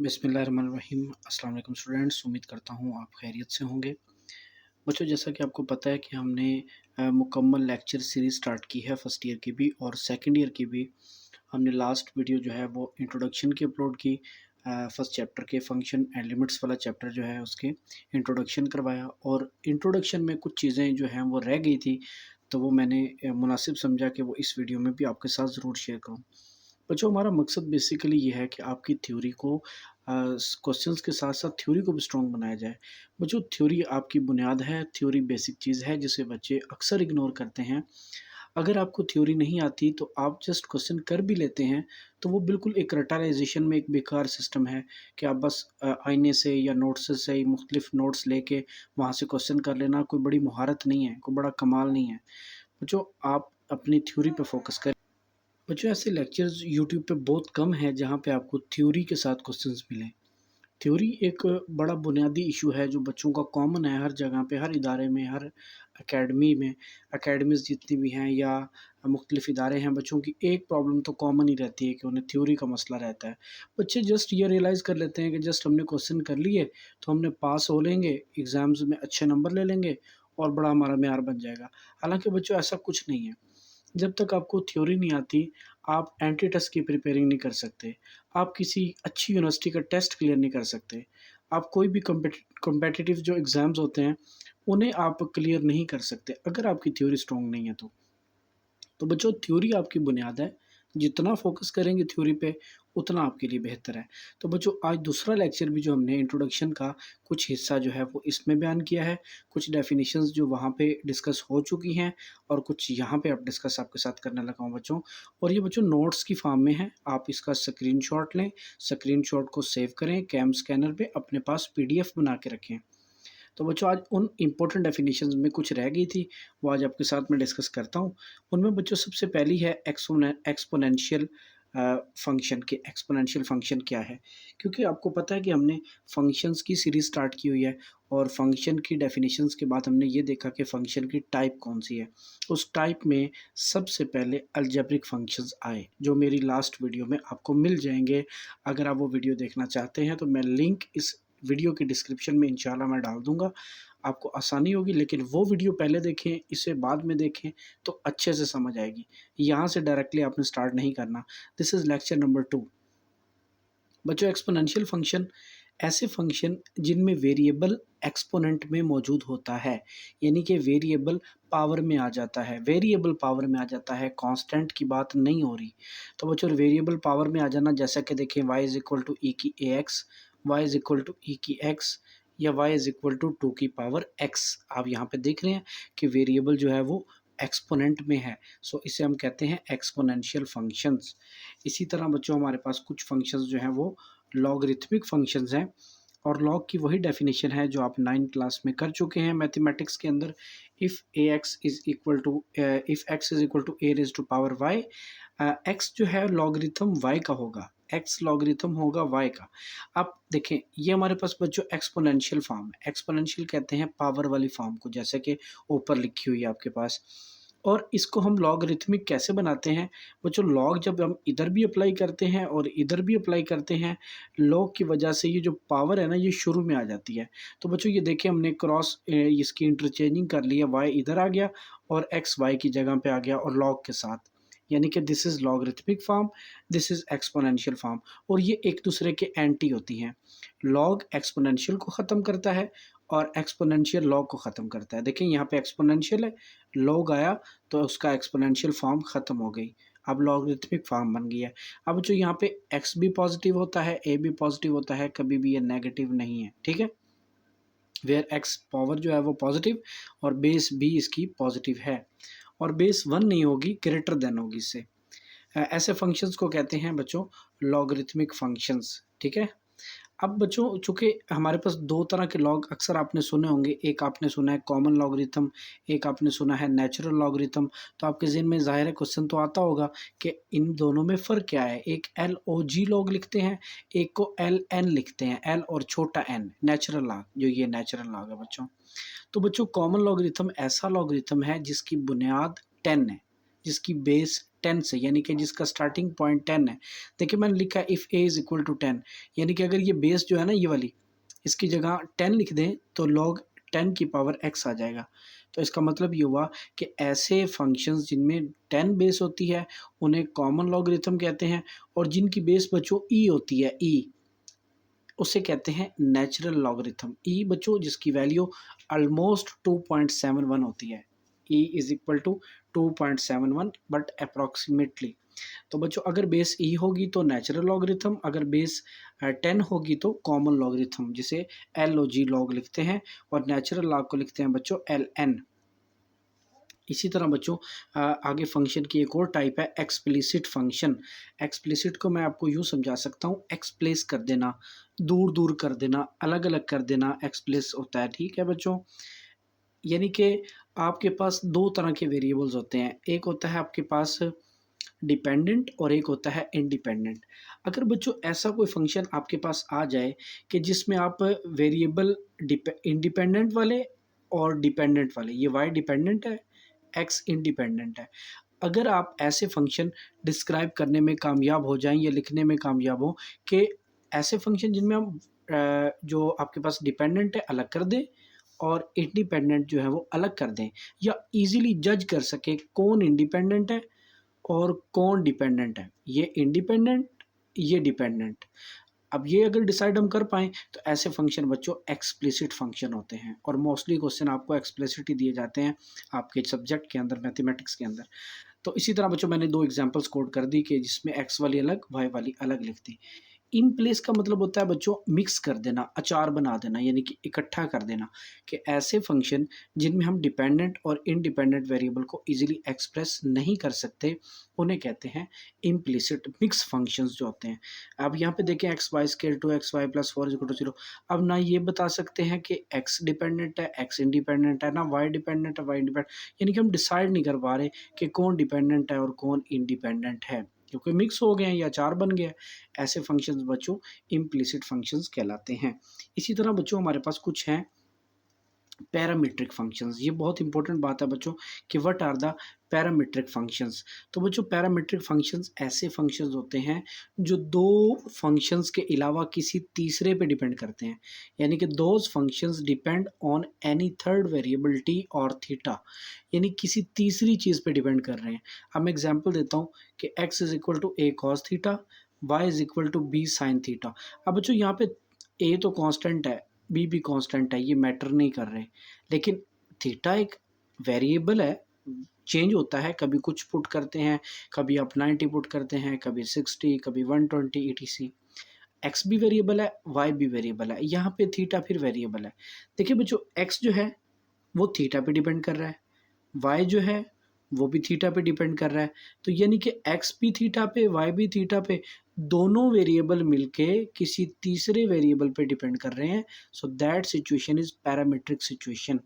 बिस्मिल्लाहिर्रहमानिर्रहीम। अस्सलाम वालेकुम स्टूडेंट्स, उम्मीद करता हूँ आप खैरियत से होंगे। बच्चों, जैसा कि आपको पता है कि हमने मुकम्मल लेक्चर सीरीज़ स्टार्ट की है फर्स्ट ईयर की भी और सेकंड ईयर की भी। हमने लास्ट वीडियो जो है वो इंट्रोडक्शन की अपलोड की। फर्स्ट चैप्टर के फंक्शन एंड लिमिट्स वाला चैप्टर जो है उसके इंट्रोडक्शन करवाया और इंट्रोडक्शन में कुछ चीज़ें जो हैं वो रह गई थी, तो वो मैंने मुनासिब समझा कि वो इस वीडियो में भी आपके साथ ज़रूर शेयर करूँ। बच्चों, हमारा मकसद बेसिकली ये है कि आपकी थ्योरी को क्वेश्चंस के साथ साथ थ्योरी को भी स्ट्रॉन्ग बनाया जाए। बच्चों, थ्योरी आपकी बुनियाद है, थ्योरी बेसिक चीज़ है जिसे बच्चे अक्सर इग्नोर करते हैं। अगर आपको थ्योरी नहीं आती तो आप जस्ट क्वेश्चन कर भी लेते हैं, तो वो बिल्कुल एक रटालाइजेशन में एक बेकार सिस्टम है कि आप बस आईने से या नोट्स से ही मुख्तलिफ नोट्स लेके वहाँ से क्वेश्चन कर लेना कोई बड़ी महारत नहीं है, कोई बड़ा कमाल नहीं है। बच्चों, आप अपनी थ्योरी पे फोकस करें। बच्चों, ऐसे लेक्चर्स यूट्यूब पे बहुत कम हैं जहाँ पे आपको थ्योरी के साथ क्वेश्चंस मिलें। थ्योरी एक बड़ा बुनियादी इशू है जो बच्चों का कॉमन है हर जगह पे, हर इदारे में, हर एकेडमी में। एकेडमीज़ जितनी भी हैं या मुख्तलिफ इदारे हैं, बच्चों की एक प्रॉब्लम तो कॉमन ही रहती है कि उन्हें थ्योरी का मसला रहता है। बच्चे जस्ट ये रियलाइज़ कर लेते हैं कि जस्ट हमने क्वेश्चन कर लिए तो हमने पास हो लेंगे, एग्ज़ाम्स में अच्छे नंबर ले लेंगे और बड़ा हमारा मेयार बन जाएगा। हालाँकि बच्चों, ऐसा कुछ नहीं है। जब तक आपको थ्योरी नहीं आती, आप एंट्री टेस्ट की प्रिपेयरिंग नहीं कर सकते। आप किसी अच्छी यूनिवर्सिटी का टेस्ट क्लियर नहीं कर सकते। आप कोई भी कॉम्पिटिटिव जो एग्ज़ाम्स होते हैं, उन्हें आप क्लियर नहीं कर सकते, अगर आपकी थ्योरी स्ट्रॉन्ग नहीं है तो। तो बच्चों, थ्योरी आपकी बुनियाद है। जितना फ़ोकस करेंगे थ्योरी पे, उतना आपके लिए बेहतर है। तो बच्चों, आज दूसरा लेक्चर भी जो हमने इंट्रोडक्शन का कुछ हिस्सा जो है वो इसमें बयान किया है। कुछ डेफ़िनिशंस जो वहाँ पे डिस्कस हो चुकी हैं और कुछ यहाँ पे अब डिस्कस आपके साथ करने लगा हूँ बच्चों। और ये बच्चों नोट्स की फ़ॉर्म में है। आप इसका स्क्रीनशॉट लें, स्क्रीनशॉट को सेव करें कैम स्कैनर पे, अपने पास पीडीएफ बना के रखें। तो बच्चों, आज उन इम्पोर्टेंट डेफिनेशंस में कुछ रह गई थी, वो आज आपके साथ मैं डिस्कस करता हूँ। उनमें बच्चों सबसे पहली है एक्सपोनेंशियल फंक्शन के एक्सपोनेंशियल फंक्शन क्या है? क्योंकि आपको पता है कि हमने फंक्शंस की सीरीज़ स्टार्ट की हुई है और फंक्शन की डेफिनेशंस के बाद हमने ये देखा कि फंक्शन की टाइप कौन-सी है। उस टाइप में सबसे पहले अलजेब्रिक फंक्शंस आए, जो मेरी लास्ट वीडियो में आपको मिल जाएँगे। अगर आप वो वीडियो देखना चाहते हैं तो मैं लिंक इस वीडियो की डिस्क्रिप्शन में इंशाल्लाह मैं डाल दूँगा, आपको आसानी होगी। लेकिन वो वीडियो पहले देखें, इसे बाद में देखें तो अच्छे से समझ आएगी। यहाँ से डायरेक्टली आपने स्टार्ट नहीं करना। This is lecture number 2। बच्चों, एक्स्पोनेंशियल फंक्शन ऐसे फंक्शन जिनमें वेरिएबल एक्सपोनेंट में मौजूद होता है, यानी कि वेरिएबल पावर में आ जाता है, वेरिएबल पावर में आ जाता है, कांस्टेंट की बात नहीं हो रही। तो बच्चों, वेरिएबल पावर में आ जाना, जैसा कि देखें y is equal to e की ax, y is equal to e की x या y इज़ इक्वल टू 2 की पावर x। आप यहाँ पे देख रहे हैं कि वेरिएबल जो है वो एक्सपोनेंट में है, सो इसे हम कहते हैं एक्सपोनेंशियल फंक्शंस। इसी तरह बच्चों, हमारे पास कुछ फंक्शंस जो हैं वो लॉगरिथमिक फंक्शंस हैं और लॉग की वही डेफिनेशन है जो आप 9th क्लास में कर चुके हैं मैथमेटिक्स के अंदर। If x is equal to if x is equal to a raise to power y, x जो है लॉगरिथम वाई का होगा, एक्स लॉगरिथम होगा वाई का। अब देखें, ये हमारे पास बच्चों एक्सपोनेंशियल फॉर्म है। एक्सपोनेंशियल कहते हैं पावर वाली फॉर्म को, जैसे कि ऊपर लिखी हुई है आपके पास। और इसको हम लॉगरिथमिक कैसे बनाते हैं? बच्चों, लॉग जब हम इधर भी अप्लाई करते हैं और इधर भी अप्लाई करते हैं, लॉग की वजह से ये जो पावर है ना, ये शुरू में आ जाती है। तो बच्चों, ये देखिए हमने क्रॉस इसकी इंटरचेंजिंग कर लिया, y इधर आ गया और x y की जगह पे आ गया और लॉग के साथ, यानी कि this is logarithmic form, this is exponential form. और ये एक दूसरे के एंटी होती हैं। लॉग एक्सपोनेंशियल को ख़त्म करता है और एक्सपोनेंशियल लॉग को ख़त्म करता है। देखिए यहाँ पे एक्सपोनेंशियल है, लॉग आया तो उसका एक्सपोनेंशियल फॉर्म ख़त्म हो गई, अब लॉगरिथमिक फॉर्म बन गई है। अब जो यहाँ पे x भी पॉजिटिव होता है, a भी पॉजिटिव होता है, कभी भी ये नेगेटिव नहीं है, ठीक है। वेयर x पावर जो है वो पॉजिटिव और बेस भी इसकी पॉजिटिव है और बेस 1 नहीं होगी, ग्रेटर देन होगी इससे। ऐसे फंक्शंस को कहते हैं बच्चों लॉगरिथमिक फंक्शंस, ठीक है। अब बच्चों, चूँकि हमारे पास 2 तरह के लॉग अक्सर आपने सुने होंगे, एक आपने सुना है कॉमन लॉगरिथम, एक आपने सुना है नेचुरल लॉगरिथम। तो आपके ज़हन में ज़ाहिर है क्वेश्चन तो आता होगा कि इन दोनों में फ़र्क क्या है? एक LOG लॉग लिखते हैं, एक को LN लिखते हैं, L और छोटा n, नेचुरल लॉग, जो ये नेचुरल लॉग है बच्चों। तो बच्चों, कॉमन लॉगरिथम ऐसा लॉगरिथम है जिसकी बुनियाद 10 है, जिसकी बेस 10 से, यानी कि जिसका स्टार्टिंग पॉइंट 10 है। देखिए मैंने लिखा है if a is equal to 10, यानी कि अगर ये बेस जो है ना ये वाली, इसकी जगह 10 लिख दें तो log 10 की पावर x आ जाएगा। तो इसका मतलब ये हुआ कि ऐसे फंक्शंस जिनमें 10 बेस होती है उन्हें कॉमन लॉगरिथम कहते हैं, और जिनकी बेस बच्चों ई होती है, ई, उसे कहते हैं नेचुरल लॉगरिथम। ई बच्चों जिसकी वैल्यू ऑलमोस्ट 2.71 होती है, e is equal to 2.71 but approximately. तो बच्चों अगर बेस ई होगी तो नेचुरल लॉगरिथम, अगर बेस 10 होगी तो कॉमन लॉगरिथम, जिसे एल ओ जी लॉग लिखते हैं, और नेचुरल लॉग को लिखते हैं बच्चों एल एन। इसी तरह बच्चों आगे फंक्शन की एक और टाइप है एक्सप्लिसिट फंक्शन। एक्सप्लिसिट को मैं आपको यूँ समझा सकता हूँ, एक्सप्लेस कर देना, दूर दूर कर देना, अलग अलग कर देना, एक्सप्लेस होता है। ठीक है बच्चों, यानी कि आपके पास दो तरह के वेरिएबल्स होते हैं, एक होता है आपके पास डिपेंडेंट और एक होता है इंडिपेंडेंट। अगर बच्चों ऐसा कोई फंक्शन आपके पास आ जाए कि जिसमें आप वेरिएबल इंडिपेंडेंट वाले और डिपेंडेंट वाले, ये वाई डिपेंडेंट है, एक्स इंडिपेंडेंट है, अगर आप ऐसे फंक्शन डिस्क्राइब करने में कामयाब हो जाएं या लिखने में कामयाब हो कि ऐसे फंक्शन जिनमें हम जो आपके पास डिपेंडेंट है अलग कर दें और इंडिपेंडेंट जो है वो अलग कर दें, या इजीली जज कर सके कौन इंडिपेंडेंट है और कौन डिपेंडेंट है, ये इंडिपेंडेंट, ये डिपेंडेंट। अब ये अगर डिसाइड हम कर पाएँ तो ऐसे फंक्शन बच्चों एक्सप्लिसिट फंक्शन होते हैं, और मोस्टली क्वेश्चन आपको एक्सप्लिसिट ही दिए जाते हैं आपके सब्जेक्ट के अंदर, मैथमेटिक्स के अंदर। तो इसी तरह बच्चों मैंने 2 एग्ज़ाम्पल्स कोट कर दी कि जिसमें एक्स वाली अलग, वाई वाली अलग लिख दी। इन प्लेस का मतलब होता है बच्चों मिक्स कर देना, अचार बना देना, यानी कि इकट्ठा कर देना, कि ऐसे फंक्शन जिनमें हम डिपेंडेंट और इंडिपेंडेंट वेरिएबल को इजीली एक्सप्रेस नहीं कर सकते, उन्हें कहते हैं इम्प्लिसिट मिक्स फंक्शंस जो होते हैं। अब यहाँ पे देखें x y square to x y plus 4 equal to 0। अब ना ये बता सकते हैं कि एक्स डिपेंडेंट है, एक्स इंडिपेंडेंट है, ना वाई डिपेंडेंट है, वाई इंडिपेंडेंट, यानी कि हम डिसाइड नहीं कर पा रहे कि कौन डिपेंडेंट है और कौन इंडिपेंडेंट है, क्योंकि मिक्स हो गए हैं या चार बन गया है। ऐसे फंक्शंस बच्चों इम्प्लिसिट फंक्शंस कहलाते हैं। इसी तरह बच्चों हमारे पास कुछ हैं पैरामीट्रिक फंक्शंस। ये बहुत इंपॉर्टेंट बात है बच्चों कि what are the parametric functions. तो बच्चों पैरामीट्रिक फंक्शंस ऐसे फंक्शंस होते हैं जो दो फंक्शंस के अलावा किसी तीसरे पे डिपेंड करते हैं, यानी कि those functions depend on any third variable T और थीटा, यानी किसी तीसरी चीज़ पे डिपेंड कर रहे हैं। अब मैं एग्जांपल देता हूँ कि x is equal to a cos theta, y is equal to b sine theta. अब बच्चों यहाँ पे a तो कांस्टेंट है, बी भी कांस्टेंट है, ये मैटर नहीं कर रहे, लेकिन थीटा एक वेरिएबल है, चेंज होता है, कभी कुछ पुट करते हैं, कभी आप 90 पुट करते हैं, कभी 60, कभी 120 etc। एक्स भी वेरिएबल है, वाई भी वेरिएबल है, यहाँ पे थीटा फिर वेरिएबल है। देखिए बच्चों एक्स जो है वो थीटा पे डिपेंड कर रहा है, वाई जो है वो भी थीटा पे डिपेंड कर रहा है, तो यानी कि एक्स भी थीटा पे, वाई भी थीटा पे, दोनों वेरिएबल मिलके किसी तीसरे वेरिएबल पे डिपेंड कर रहे हैं। So that situation is parametric situation.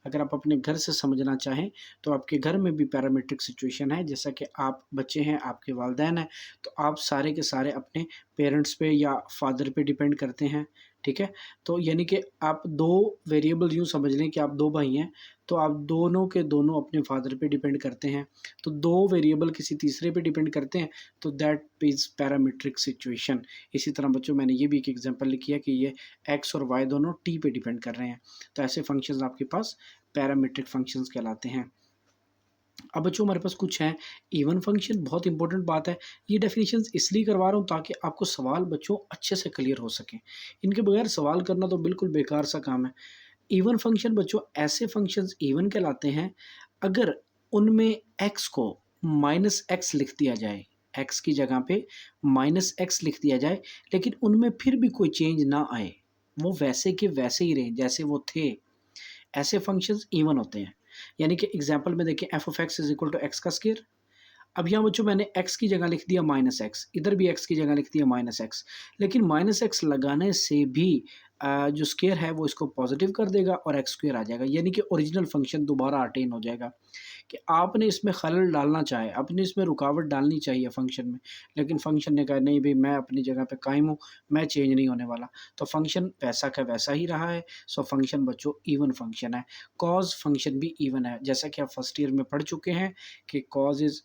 अगर आप अपने घर से समझना चाहें तो आपके घर में भी पैरामीट्रिक सिचुएशन है, जैसा कि आप बच्चे हैं, आपके वालिदैन हैं, तो आप सारे के सारे अपने पेरेंट्स पे या फादर पे डिपेंड करते हैं। ठीक है, तो यानी कि आप दो वेरिएबल यूँ समझ लें कि आप दो भाई हैं, तो आप दोनों के दोनों अपने फादर पे डिपेंड करते हैं, तो दो वेरिएबल किसी तीसरे पे डिपेंड करते हैं, तो दैट इज़ पैरामीट्रिक सिचुएशन। इसी तरह बच्चों मैंने ये भी एक एग्जांपल लिखी है कि ये एक्स और वाई दोनों टी पे डिपेंड कर रहे हैं, तो ऐसे फंक्शंस आपके पास पैरामीट्रिक फंक्शंस कहलाते हैं। अब बच्चों हमारे पास कुछ हैं इवन फंक्शन, बहुत इंपॉर्टेंट बात है, ये डेफिनेशंस इसलिए करवा रहा हूँ ताकि आपको सवाल बच्चों अच्छे से क्लियर हो सकें, इनके बगैर सवाल करना तो बिल्कुल बेकार सा काम है। इवन फंक्शन बच्चों ऐसे फंक्शंस इवन कहलाते हैं अगर उनमें एक्स को माइनस एक्स लिख दिया जाए, एक्स की जगह पे माइनस एक्स लिख दिया जाए, लेकिन उनमें फिर भी कोई चेंज ना आए, वो वैसे के वैसे ही रहें जैसे वो थे, ऐसे फंक्शंस इवन होते हैं। यानी कि एग्जांपल में देखिए f of x is equal to x का स्क्वायर। अब यहाँ बच्चों मैंने x की जगह लिख दिया माइनस एक्स, इधर भी x की जगह लिख दिया माइनस एक्स, लेकिन माइनस एक्स लगाने से भी जो स्क्वायर है वो इसको पॉजिटिव कर देगा और एक्स स्क्वायर आ जाएगा, यानी कि ओरिजिनल फंक्शन दोबारा अटेन हो जाएगा। कि आपने इसमें खलल डालना चाहे, अपनी इसमें रुकावट डालनी चाहिए फंक्शन में, लेकिन फंक्शन ने कहा नहीं भाई मैं अपनी जगह पे कायम हूँ, मैं चेंज नहीं होने वाला, तो फंक्शन वैसा का वैसा ही रहा है। सो फंक्शन बच्चों इवन फंक्शन है। कॉज फंक्शन भी इवन है, जैसा कि आप फर्स्ट ईयर में पढ़ चुके हैं कि cause is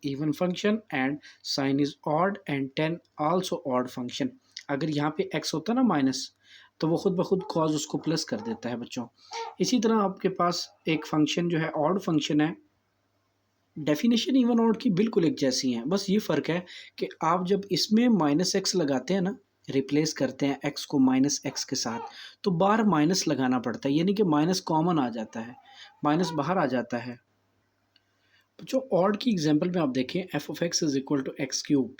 even function and sin is odd and tan also odd function। अगर यहाँ पे x होता ना माइनस, तो वो खुद ब खुद cos उसको प्लस कर देता है बच्चों। इसी तरह आपके पास एक फंक्शन जो है ऑड फंक्शन है, डेफिनेशन इवन ऑड की बिल्कुल एक जैसी है, बस ये फ़र्क है कि आप जब इसमें माइनस एक्स लगाते हैं ना, रिप्लेस करते हैं एक्स को माइनस एक्स के साथ, तो बाहर माइनस लगाना पड़ता है, यानी कि माइनस कॉमन आ जाता है, माइनस बाहर आ जाता है। तो जो ऑड की एग्जांपल में आप देखें, f of x is equal to x cube.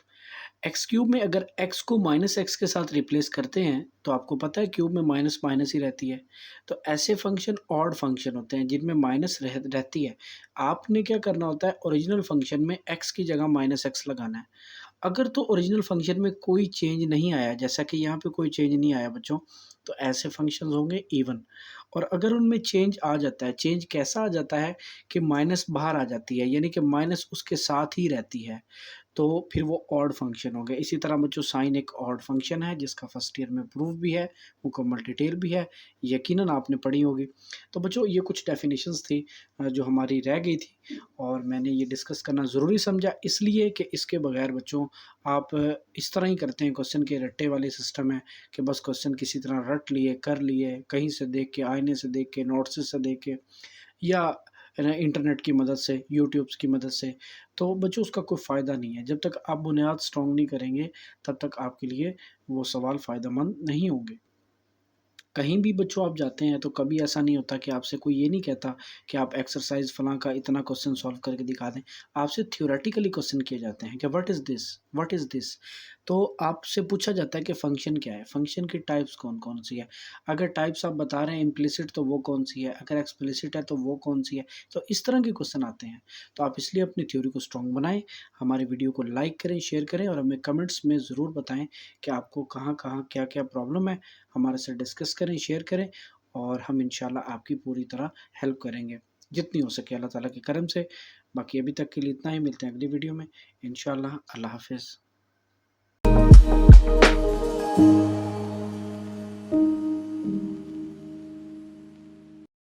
X cube में अगर एक्स को माइनस एक्स के साथ रिप्लेस करते हैं तो आपको पता है क्यूब में माइनस माइनस ही रहती है। तो ऐसे फंक्शन ऑड फंक्शन होते हैं जिनमें माइनस रहती है। आपने क्या करना होता है, ओरिजिनल फंक्शन में एक्स की जगह माइनस एक्स लगाना है। अगर तो ओरिजिनल फंक्शन में कोई चेंज नहीं आया, जैसा कि यहाँ पे कोई चेंज नहीं आया बच्चों, तो ऐसे फंक्शंस होंगे इवन। और अगर उनमें चेंज आ जाता है, चेंज कैसा आ जाता है कि माइनस बाहर आ जाती है, यानी कि माइनस उसके साथ ही रहती है, तो फिर वो ऑड फंक्शन हो गया। इसी तरह बच्चों साइन एक ऑड फंक्शन है जिसका फर्स्ट ईयर में प्रूफ भी है, मुकम्मल डिटेल भी है, यकीनन आपने पढ़ी होगी। तो बच्चों ये कुछ डेफिनेशंस थी जो हमारी रह गई थी, और मैंने ये डिस्कस करना ज़रूरी समझा, इसलिए कि इसके बगैर बच्चों आप इस तरह ही करते हैं, क्वेश्चन के रट्टे वाले सिस्टम है कि बस क्वेश्चन किसी तरह रट लिए, कर लिए, कहीं से देख के, आईने से देख के, नोट्स से देख के, या इंटरनेट की मदद से, यूट्यूब्स की मदद से, तो बच्चों उसका कोई फ़ायदा नहीं है। जब तक आप बुनियाद स्ट्रॉन्ग नहीं करेंगे, तब तक आपके लिए वो सवाल फ़ायदेमंद नहीं होंगे। कहीं भी बच्चों आप जाते हैं तो कभी ऐसा नहीं होता कि आपसे कोई ये नहीं कहता कि आप एक्सरसाइज फलां का इतना क्वेश्चन सॉल्व करके दिखा दें। आपसे थ्योरेटिकली क्वेश्चन किए जाते हैं कि what is this, what is this. तो आपसे पूछा जाता है कि फंक्शन क्या है, फंक्शन की टाइप्स कौन कौन सी है। अगर टाइप्स आप बता रहे हैं इम्प्लिसिट तो वो कौन सी है, अगर एक्सप्लिसिट है तो वो कौन सी है। तो इस तरह के क्वेश्चन आते हैं। तो आप इसलिए अपनी थ्योरी को स्ट्रॉन्ग बनाएं, हमारी वीडियो को लाइक करें, शेयर करें, और हमें कमेंट्स में ज़रूर बताएं कि आपको कहाँ कहाँ क्या क्या प्रॉब्लम है। हमारे से डिस्कस करें, शेयर करें, और हम इंशाल्लाह आपकी पूरी तरह हेल्प करेंगे जितनी हो सके अल्लाह ताला के करम से। बाकी अभी तक के लिए इतना ही, मिलते हैं अगली वीडियो में इंशाल्लाह। अल्लाह हाफ़िज़।